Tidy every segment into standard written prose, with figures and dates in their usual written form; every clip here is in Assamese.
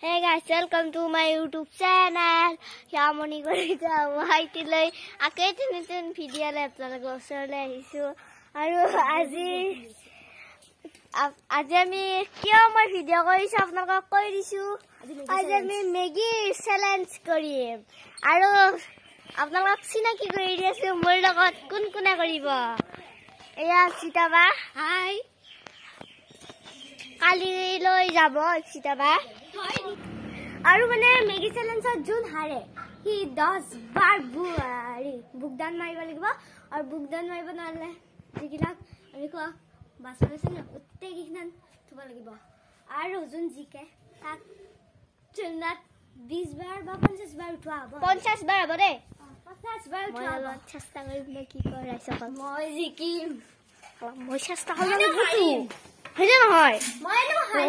Hey guys, welcome to my YouTube channel. Yamoni gorita white loi akete nitun video le apnalok osor le ahisu aru আজি আমি কিয় মই ভিডিও কৰিছো আপোনালোকক কৈ দিছো আজি আমি মেগি চ্যালেঞ্জ কৰিম আৰু আপোনালোকক চিনাকি কৰি দিছো মোৰ লগত কোন কোনে কৰিব এয়া চিতাবা হাই কালি লৈ যাব চিতাবা আৰু মানে মেগি চ্যালেঞ্জত জুন হাৰে হি 10 বাৰ বুকদান মাৰিব লাগিব আৰু বুকদান মাৰিব নালে যিকিলাক আমি কোৱা বাছলৈছে না উত্তে কিখান থব লাগিব আৰু জুন জিকে তাক চুনাত 20 বাৰ বা 50 বাৰ উঠোৱা হ'ব 50 বাৰ হ'ব দে 50 বাৰ উঠোৱা হ'ব চেষ্টা কৰিম কি কৰাইছ মই জিকিম মই চেষ্টা কৰিম হেনে নহয় মই নহয়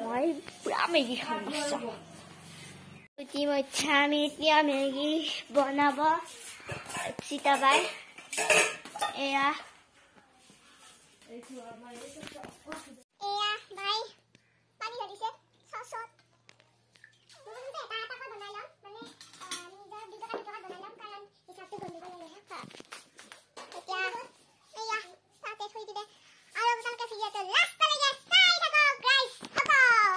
মই পুৰা মেগি খাম ইতিমধ্যে আমি এতিয়া মেগি বনাব চিতাবাই এয়া ভাই পানী লাগিছে সসত মুনতে এটা এটা বনালাম মানে নিজে দুটা বনালাম কাৰণ হিচাপটো গন্ধিব লাগে হা এতিয়া এয়া সাথে থৈ দিলে আৰু আপোনালোকে ভিডিওটো লাষ্ট লৈকে চাই থাকক গাইস সকল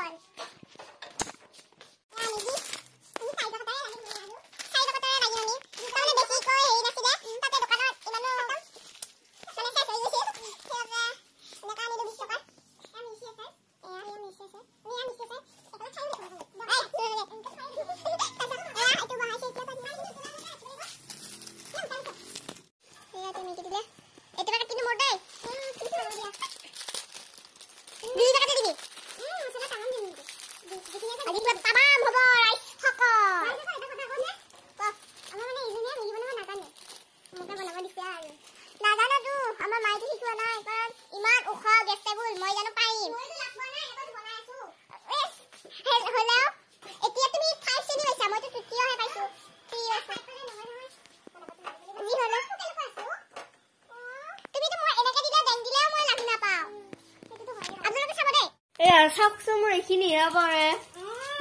Sakso mo ikini ya bare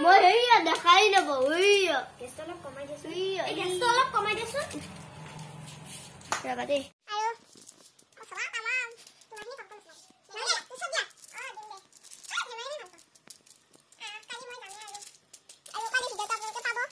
mo heya dekhai lebo oiyo gesolo komai desu oiyo gesolo komai desu ya bade ayo osala tamam tumani pakol nani usabya dinde jemai ni manto kali moi nami ayo kali video ta ke pabo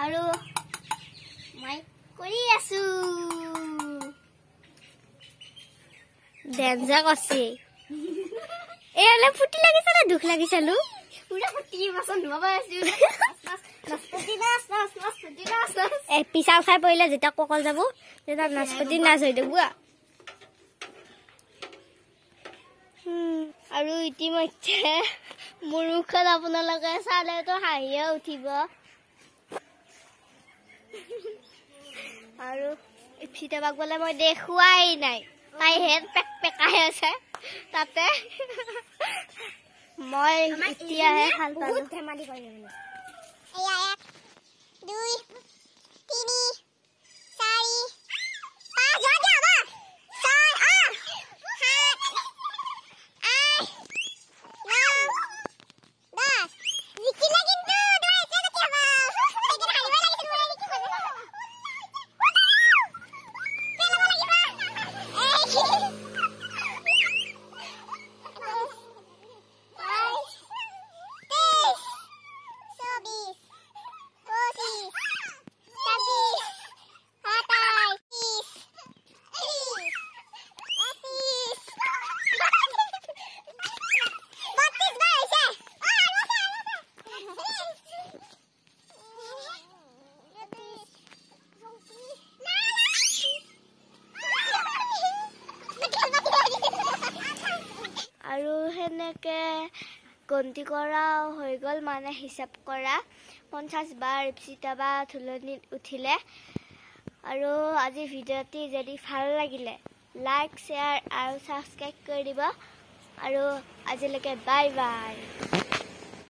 আৰু মই কৰি আছো ডেঞ্জা কছি এলে ফুটি লাগিছে না দুখ লাগিছালু পুৰা ফুটি বাসন ধুবা আছো নাচপতি নাচ নাচ নাচপতি নাচ নাচ এ পিছাল খাই পইলে যেটা ককল যাব যেটা নাচপতি নাচ হৈ দেবুয়া আৰু ইতিমধ্যে মোৰ মুখত আপোনালোকে চালে তো হাঁহিয়ে উঠিব আৰু ইফিতাবাক বলে মই দেখুৱাই নাই তাই হেড পেক পেকাই আছে তাতে মই এতিয়াহে ভাল পালো বহুত ধেমালি কৰি মানে এয়া 1 2 3 4 5 যা যা বা 4 আৰু হেনেকে গন্তি কৰা হৈ গল মানে হিসাব কৰা 50 বাৰ ইপসিতাবা ধুলনিত উঠিলে আৰু আজি ভিডিওটি যদি ভাল লাগিলে লাইক শেয়াৰ আৰু সাবস্ক্ৰাইব কৰি দিব আৰু আজিলৈকে বাই বাই